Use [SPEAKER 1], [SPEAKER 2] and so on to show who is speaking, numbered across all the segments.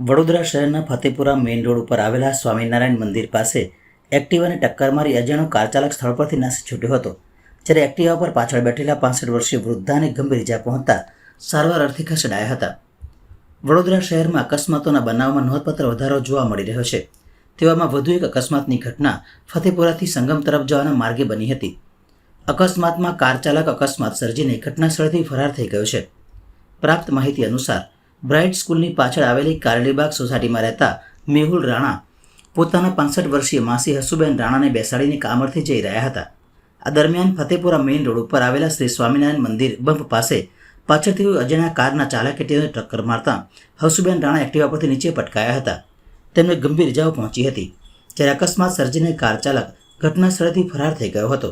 [SPEAKER 1] વડોદરા શહેરના Fatepura main road ઉપર આવેલા સ્વામિનારાયણ મંદિર પાસે એક્ટિવાને ટક્કર મારી અજાણ્યો કાર ચાલક સ્થળ પરથી નાસી છૂટ્યો હતો, જ્યારે એક્ટિવા પર પાછળ બેઠેલા 65 વર્ષીય વૃદ્ધાને ગંભીર ઇજા પહોંચતા સારવાર અર્થે ખસેડાયા હતા। વડોદરા શહેરમાં અકસ્માતોના બનાવમાં નોંધપાત્ર વધારો જોવા મળી રહ્યો છે। તેવામાં વધુ એક અકસ્માતની ઘટના ફતેપુરાથી સંગમ તરફ જવાના માર્ગે બની હતી। અકસ્માતમાં કાર ચાલક અકસ્માત સર્જીને ઘટના સ્થળેથી ફરાર થઈ ગયો છે। પ્રાપ્ત માહિતી અનુસાર બ્રાઇટ સ્કૂલની પાછળ આવેલી કારેલીબાગ સોસાયટીમાં રહેતા મેહુલ રાણા પોતાના 65 વર્ષીય માસી હસુબેન રાણાને બેસાડીને કામ અર્થે જઈ રહ્યા હતા। આ દરમિયાન ફતેપુરા મેઇન રોડ ઉપર આવેલા શ્રી સ્વામિનારાયણ મંદિર બમ્પ પાસે પાછળથી અજાણ્યા કારના ચાલકે તેઓને ટક્કર મારતા હસુબેન રાણા એક્ટિવા પરથી નીચે પટકાયા હતા। તેમને ગંભીર ઇજાઓ પહોંચી હતી, જ્યારે અકસ્માત સર્જીને કાર ચાલક ઘટના સ્થળેથી ફરાર થઈ ગયો હતો,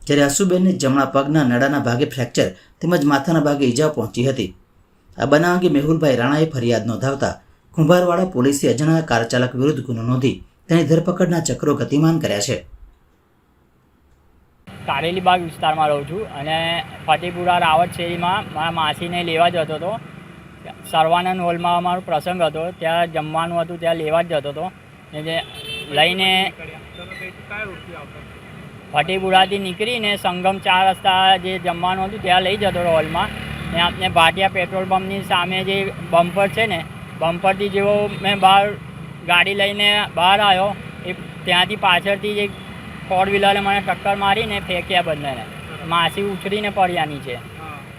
[SPEAKER 1] જ્યારે હસુબેનને જમણા પગના નડાના ભાગે ફ્રેક્ચર તેમજ માથાના ભાગે ઇજાઓ પહોંચી હતી। આ બનાવ અંગે મેહુલભાઈ રાણાએ ફરિયાદ નોંધાવતા કુંભારવાડા પોલીસે અજાણ્યા કાર ચાલક વિરુદ્ધ ગુનો નોંધી તેની ધરપકડના ચક્રો ગતિમાન કર્યા છે।
[SPEAKER 2] કારેલીબાગ વિસ્તારમાં રહું છું અને ફતેપુરા રાવત શેરીમાં મારા માસીને લેવા જતો હતો। સર્વાનંદ હોલમાં અમારો પ્રસંગ હતો, ત્યાં જમવાનું હતું, ત્યાં લેવા જ જતો હતો। જે લઈને ફતેપુરાથી નીકળીને સંગમ 4 રસ્તા જે જમવાનું હતું ત્યાં લઈ જતો હતો હોલમાં। ને આપણે ભાટિયા પેટ્રોલ પંપની સામે જે બમ્પર છે ને, બમ્પરથી જેવો મેં બહાર ગાડી લઈને બહાર આવ્યો, એ ત્યાંથી પાછળથી જે 4 વ્હીલરે મને ટક્કર મારીને ફેંક્યા બંનેને। માસી ઉછળીને પડ્યા નીચે,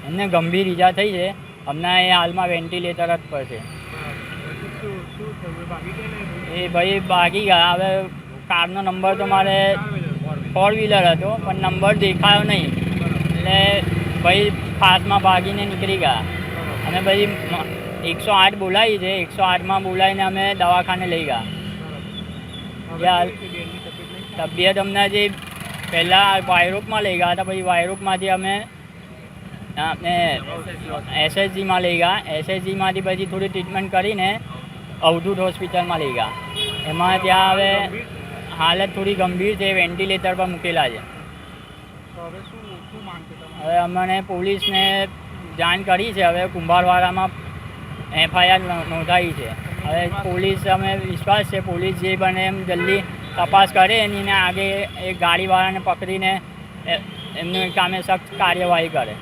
[SPEAKER 2] એમને ગંભીર ઈજા થઈ છે। હમણાં એ હાલમાં વેન્ટિલેટર જ પર છે। એ ભાઈ ભાગી ગયા। હવે કારનો નંબર તો મારે 4 વ્હીલર હતો, પણ નંબર દેખાયો નહીં, એટલે ભાઈ ફાસ્ટમાં ભાગીને નીકળી ગયા। અને પછી 108 બોલાવી છે, 108માં બોલાવીને અમે દવાખાને લઈ ગયા। તબિયત અમને જે પહેલાં વાયરોગમાં લઈ ગયા હતા, પછી વાયરોગમાંથી અમે એસએસજીમાં લઈ ગયા। એસએસજીમાંથી પછી થોડી ટ્રીટમેન્ટ કરીને અવધૂત હોસ્પિટલમાં લઈ ગયા। એમાં ત્યાં હવે હાલત થોડી ગંભીર છે, વેન્ટિલેટર પર મૂકેલા છે। હવે અમને પોલીસને જાણ કરી છે, હવે કુંભારવાડામાં FIR નોંધાવી છે। હવે પોલીસ અમે વિશ્વાસ છે પોલીસ જે બને એમ જલ્દી તપાસ કરે એની આગે એ ગાડીવાળાને પકડીને એમની સામે સખ્ત કાર્યવાહી કરે।